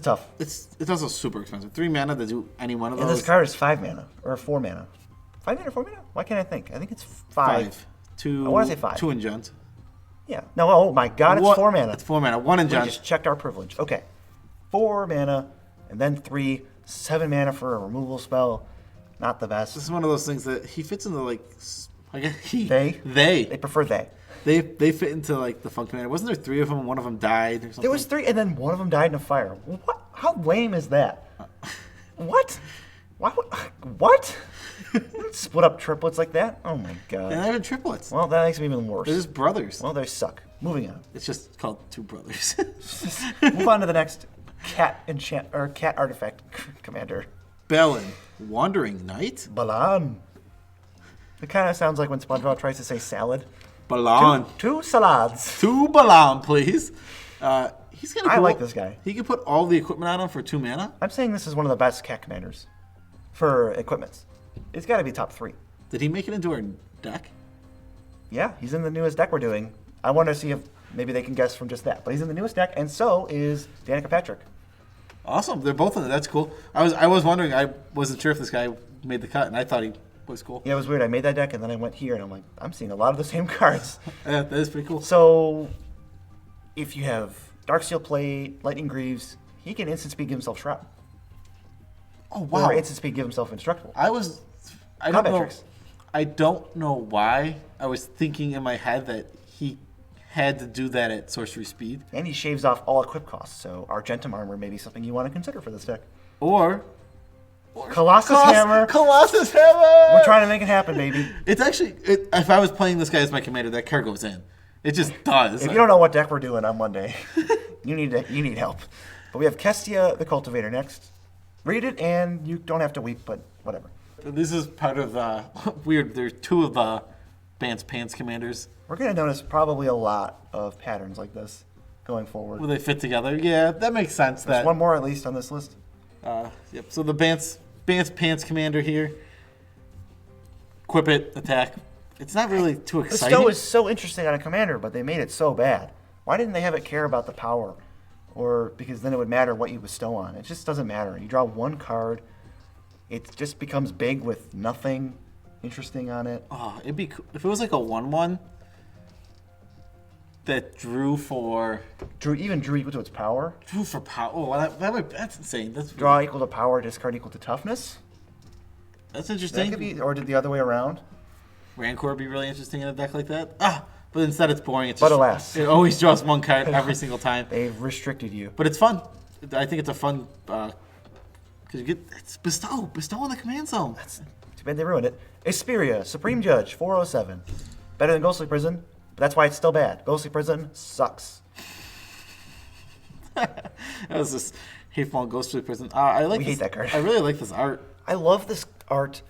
tough. It's also super expensive. 3 mana to do any one of And those. this card is 5 mana or 4 mana. 5 mana or 4 mana? Why can't I think? I think it's 5. 2. I wanna say 5. 2 enchant. Yeah. No. Oh my God! It's 4 mana. It's 4 mana. 1 We enchant. just checked our privilege. Okay. 4 mana and then 3. 7 mana for a removal spell. Not the best. This is one of those things that he fits into like. I guess They They prefer they. They fit into like the fun commander. Wasn't there 3 of them? And one of them died or something. There was 3, and then one of them died in a fire. What? How lame is that? What? Why would? What? Split up triplets like that? Oh my God. And they're even triplets. Well, that makes them even worse. They're just brothers. Well, they suck. Moving on. It's just called 2 brothers. Move on to the next cat artifact commander. Bellin, Wandering Knight. Balan. It kind of sounds like when SpongeBob tries to say salad. Balan. Two salads. 2 Balan, please. He's kind of cool. I like this guy. He can put all the equipment on him for 2 mana. I'm saying this is one of the best cat commanders for equipments. It's got to be top 3. Did he make it into our deck? Yeah, he's in the newest deck we're doing. I want to see if maybe they can guess from just that. But he's in the newest deck, and so is Danica Patrick. Awesome. They're both in it. That's cool. I was wondering. I wasn't sure if this guy made the cut, and I thought he was cool. Yeah, it was weird. I made that deck, and then I went here, and I'm like, I'm seeing a lot of the same cards. Yeah, that is pretty cool. So, if you have Darksteel Plate, Lightning Greaves, he can instant speed give himself Shroud. Oh wow! Or instant speed give himself Indestructible. I don't Combat know. tricks. I don't know why. I was thinking in my head that he had to do that at sorcery speed, And he shaves off all equip costs, so Argentum Armor may be something you want to consider for this deck. or Colossus Hammer. Colossus Hammer. We're trying to make it happen, baby. It's actually, if I was playing this guy as my commander, that card goes in. It just does. If you don't know what deck we're doing on Monday, you need help. But we have Castilla the Cultivator next. Read it, and you don't have to weep, but whatever. This is part of weird. There's 2 of Bant's Pants commanders. We're going to notice probably a lot of patterns like this going forward. Will they fit together? Yeah, that makes sense. There's one more at least on this list. Yep. So the Bant's Pants commander here. Equip it, attack. It's not really too exciting. Bestow is so interesting on a commander, but they made it so bad. Why didn't they have it care about the power? Or because then it would matter what you bestow on. It just doesn't matter. You draw 1 card. It just becomes big with nothing interesting on it. Oh, it'd be cool if it was like a 1/1 that drew for Drew equal to its power. power. Oh, that's insane. That's Draw equal to power, discard equal to toughness. That's That interesting. could be, or did the other way around. Rancor would be really interesting in a deck like that. But instead it's boring. It's But just, alas. it always draws 1 card every single time. They've restricted you. But it's fun. I think it's a fun because you get it's bestow on the command zone. Too bad they ruined it. Xperia, Supreme Judge, 407. Better than Ghostly Prison, but that's why it's still bad. Ghostly Prison sucks. That was this hateful and ghostly prison. I like. We this, hate that card. I really like this art. I love this art.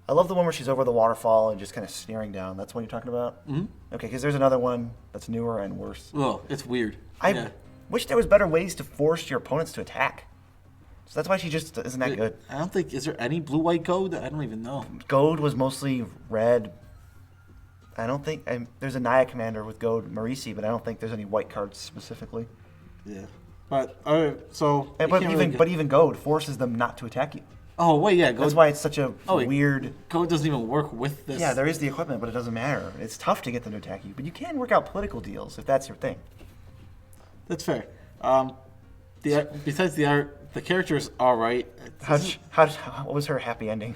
I love the one where she's over the waterfall and just kind of sneering down. That's what you're talking about? Mm-hmm. Okay, because there's another one that's newer and worse. Oh, it's weird. I wish there was better ways to force your opponents to attack. So that's why she just isn't that good. I don't think, is there any blue-white code? I don't even know. Goad was mostly red. I don't think, there's a Naya commander with Goad Marisi, but I don't think there's any white cards specifically. Yeah. But, so... But even Goad forces them not to attack you. Oh, wait, yeah. That's why it's such a weird... Code doesn't even work with this. Yeah, there is the equipment, but it doesn't matter. It's tough to get them to attack you, but you can work out political deals if that's your thing. That's fair. Besides the art, the character's all right. What was her happy ending?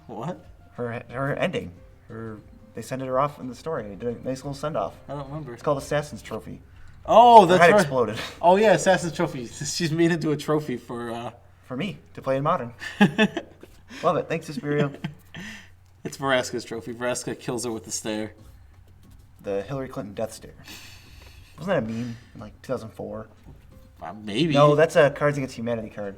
What? Her ending. They sended her off in the story. They did a nice little send-off. I don't remember. It's called Assassin's Trophy. Oh, that's Her head right. exploded. Oh, yeah, Assassin's Trophy. She's made into a trophy for... For me, to play in Modern. Love it. Thanks, Xperia. It's Vraska's trophy. Vraska kills her with the stare. The Hillary Clinton death stare. Wasn't that a meme in like 2004? Maybe. No, that's a Cards Against Humanity card.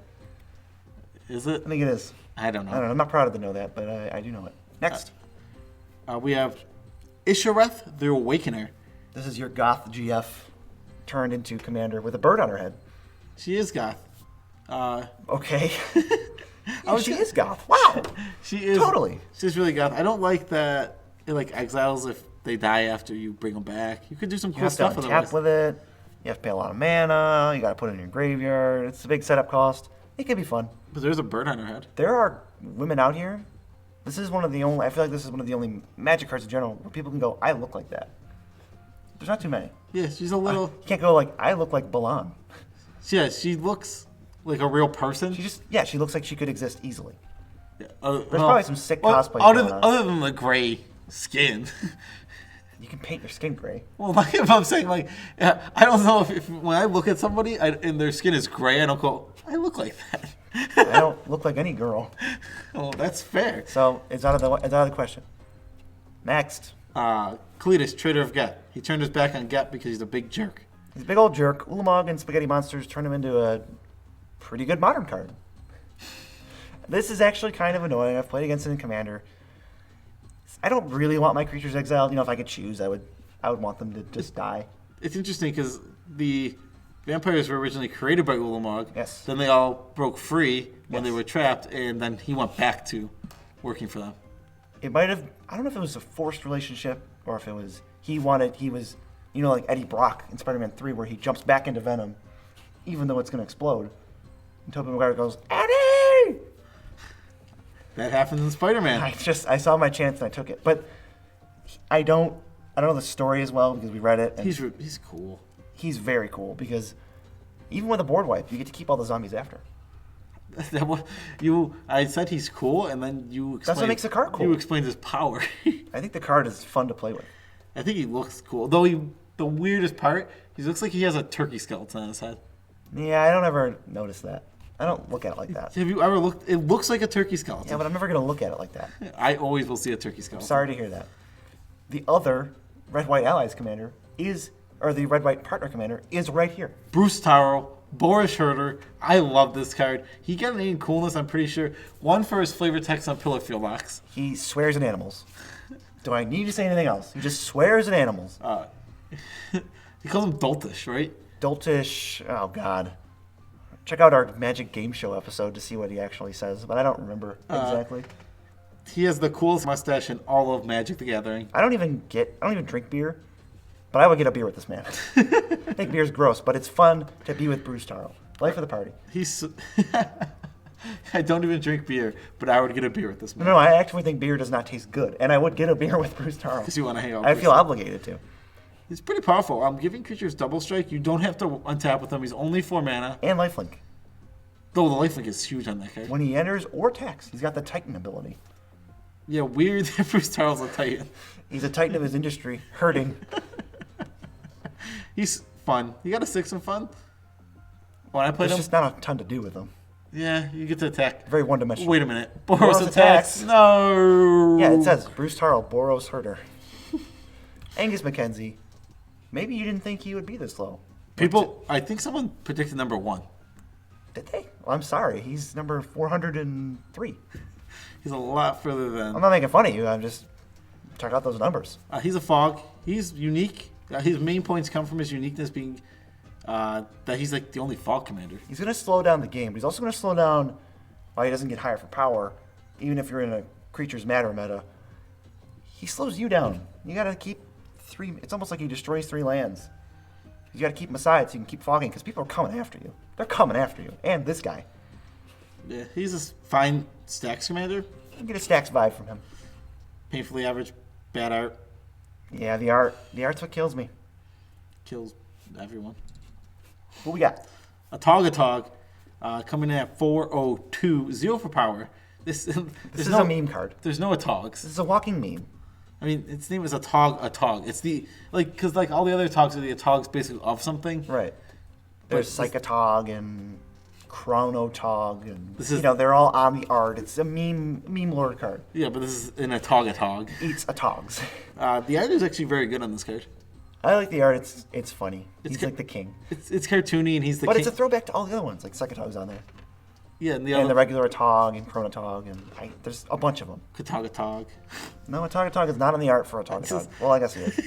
Is it? I think it is. I don't know. I'm not proud to know that, but I do know it. Next. We have Ishareth, the Awakener. This is your Goth GF turned into commander with a bird on her head. She is goth. Okay. I was She gonna- is goth. Wow. She is Totally. She's really goth. I don't like that it like exiles if they die after you bring them back. You could do some You cool have to stuff untap otherwise. with it. You have to pay a lot of mana. You got to put it in your graveyard. It's a big setup cost. It can be fun. But there's a bird on her head. There are women out here. This is one of the only. I feel like this is one of the only Magic cards in general where people can go, I look like that. There's not too many. Yeah, she's a little. You can't go like, I look like Balan. Yeah, she looks like a real person. She looks like she could exist easily. Yeah, There's probably some sick cosplay other, going on. other than the gray skin. You can paint your skin gray. Well, like if I'm saying like, I don't know if when I look at somebody and their skin is gray, I don't go, I look like that. I don't look like any girl. Oh, that's fair. So it's out of the question. Next. Cletus, Trader of Get. He turned his back on Get because he's a big jerk. He's a big old jerk. Ulamog and Spaghetti Monsters turned him into a pretty good modern card. This is actually kind of annoying. I've played against it in Commander. I don't really want my creatures exiled. You know, if I could choose, I would want them to just die. It's interesting because the vampires were originally created by Ulamog. Yes. Then they all broke free when they Yes. were trapped, and then he went back to working for them. It might have. I don't know if it was a forced relationship or if it was he was, you know, like Eddie Brock in Spider-Man 3, where he jumps back into Venom, even though it's going to explode. And Tobey Maguire goes, Eddie! That happens in Spider-Man. I saw my chance and I took it. But I don't know the story as well because we read it. And He's cool. he's very cool because even with a board wipe, you get to keep all the zombies after. I said he's cool, and then you explained. That's what makes the card cool. You explained his power. I think the card is fun to play with. I think he looks cool. Though the weirdest part, he looks like he has a turkey skeleton on his head. Yeah, I don't ever notice that. I don't look at it like that. Have you ever looked? It looks like a turkey skeleton. Yeah, but I'm never going to look at it like that. I always will see a turkey skeleton. Sorry to hear that. The other Red-White Allies commander or the Red-White Partner commander is right here. Bruce Tyrell, Boris Herder. I love this card. He got an 8 in coolness, I'm pretty sure. One for his flavor text on Pillar Field Box. He swears at animals. Do I need to say anything else? He just swears at animals. He calls him Doltish, right? Doltish, oh god. Check out our Magic Game Show episode to see what he actually says, but I don't remember exactly. He has the coolest mustache in all of Magic the Gathering. I don't even drink beer, but I would get a beer with this man. I think beer's gross, but it's fun to be with Bruce Tyrell. Life of the party. He's. I don't even drink beer, but I would get a beer with this man. No, I actually think beer does not taste good, and I would get a beer with Bruce Tyrell. Because you want to hang out with I Bruce feel Tyrell. obligated to. He's pretty powerful. Giving creatures double strike. You don't have to untap with him. He's only 4 mana. And lifelink. Though the lifelink is huge on that card. When he enters or attacks, he's got the Titan ability. Yeah, weird that Bruce Tyrell's a Titan. He's a Titan of his industry, hurting. He's fun. You got a 6 in fun? When I played There's him, just not a ton to do with him. yeah, you get to attack. Very one-dimensional. Wait a minute. Boros Boros attacks. attacks. No. Yeah, it says Bruce Tyrell, Boros Herder. Angus McKenzie. Maybe you didn't think he would be this low. People, I think someone predicted number 1. Did they? Well, I'm sorry. He's number 403. He's a lot further than. I'm not making fun of you. I'm just check out those numbers. He's a fog. He's unique. His main points come from his uniqueness being that he's like the only fog commander. He's going to slow down the game, but he's also going to slow down why he doesn't get higher for power, even if you're in a creature's matter meta. He slows you down. You got to keep 3. It's almost like he destroys 3 lands. You got to keep him aside so you can keep fogging because people are coming after you. They're coming after you. And this guy. Yeah, he's a fine stacks commander. You get a stacks vibe from him. Painfully average, bad art, Yeah, the art's what kills me. kills everyone. What we got? A Tog, coming in at 402, 0 for power. This This is a meme card. There's no Atogs. This is a walking meme. I mean, its name is a Tog. It's the because all the other Togs are the Atogs basically of something. Right. There's But Psychotog and Chronotog and This is- they're all on the art. It's a meme lord card. Yeah, but this is an Atog. Eats Atogs. The art is actually very good on this card. I like the art. It's funny. It's He's ca- like the king. It's cartoony and he's the But king. it's a throwback to all the other ones, like Psychotog's on there. Yeah, and the And the other regular Atog and Chronotog and there's a bunch of them. Katog. No, Atog is not on the art for Atog. just- Well, I guess he is.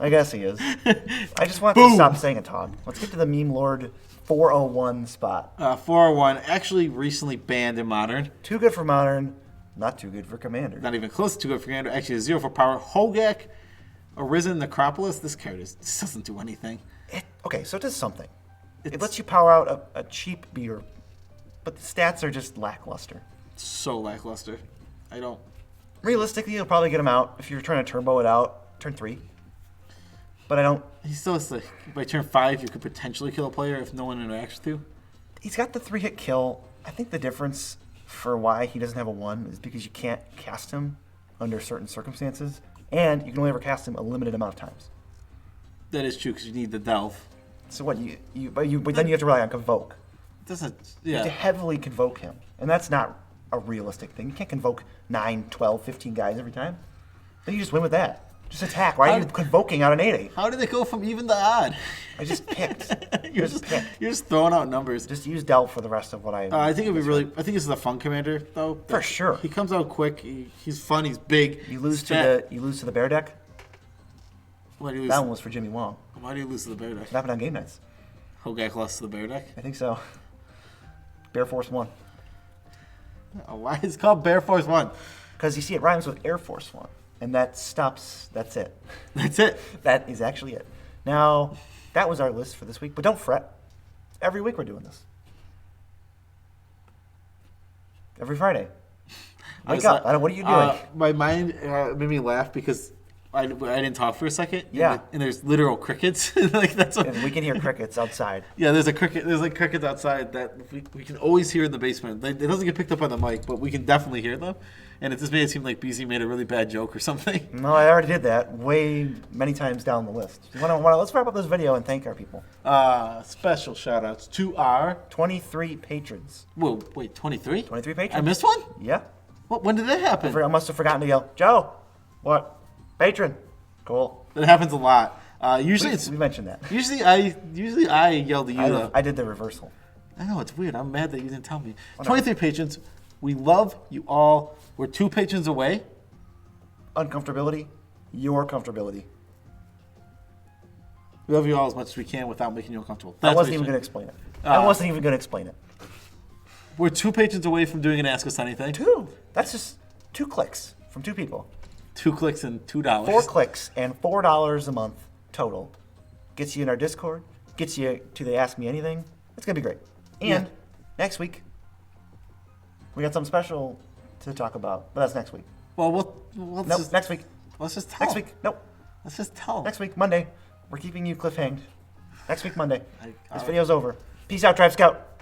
I guess he is. I just want to stop saying a Tog. Let's get to the Meme Lord 401 spot. 401, actually recently banned in Modern. Too good for Modern, not too good for Commander. Not even close to too good for Commander. Actually, a 0 for power. Hogak, Arisen Necropolis. This card this doesn't do anything. Okay, so it does something. It lets you power out a cheap beer, but the stats are just lackluster. So lackluster. I don't... Realistically, you'll probably get him out if you're trying to turbo it out, turn 3. But I don't... He still has to... By turn 5, you could potentially kill a player if no one interacts with you. He's got the 3-hit kill. I think the difference for why he doesn't have a 1 is because you can't cast him under certain circumstances, and you can only ever cast him a limited amount of times. That is true, because you need the Delve. So what, but then you have to rely on Convoke. Doesn't... You have to heavily Convoke him, and that's not a realistic thing. You can't Convoke 9, 12, 15 guys every time. Then you just win with that. Just attack. Why are you Convoking out an 8-8? How did it go from even to odd? I just picked. You're just throwing out numbers. Just use Delve for the rest of what I... I think it'd be really... I think this is a fun commander, though. For sure. He comes out quick. He's fun. He's big. You lose to the bear deck? Why do you lose? That one was for Jimmy Wong. Why do you lose to the bear deck? It happened on game nights. Hogak lost to the bear deck? I think so. Bear Force 1. Oh, why is it called Bear Force 1? Because you see, it rhymes with Air Force 1. And that stops. That's it. That's it. That is actually it. Now, that was our list for this week. But don't fret. Every week we're doing this. Every Friday. Wake up. What are you doing? My mind made me laugh because I didn't talk for a second. Yeah. And there's literal crickets. Like that's what, And we can hear crickets outside. yeah, there's a cricket. There's like crickets outside that we can always hear in the basement. It doesn't get picked up on the mic, but we can definitely hear them. And it just made it seem like BZ made a really bad joke or something. No, I already did that many times down the list. Let's wrap up this video and thank our people. Special shout outs to our 23 patrons. Whoa, wait, 23? 23 patrons. I missed one? Yeah. What? When did that happen? I must have forgotten to yell, Joe, what? Patron. Cool. That happens a lot. Usually We mentioned that. Usually I yelled at you though. I did the reversal. I know, it's weird. I'm mad that you didn't tell me. 23 patrons. We love you all. We're 2 patrons away. Uncomfortability, your comfortability. We love you all as much as we can without making you uncomfortable. I wasn't even going to explain it. We're 2 patrons away from doing an Ask Us Anything. 2. That's just 2 clicks from 2 people. 2 clicks and $2. 4 clicks and $4 a month total. Gets you in our Discord. Gets you to the Ask Me Anything. It's going to be great. And next week, we got something special to talk about. But that's next week. Well, Next week. Let's just tell. Next week. Nope. Let's just tell. Next week, Monday. We're keeping you cliffhanged. Next week, Monday. This video's over. Peace out, Tribe Scout.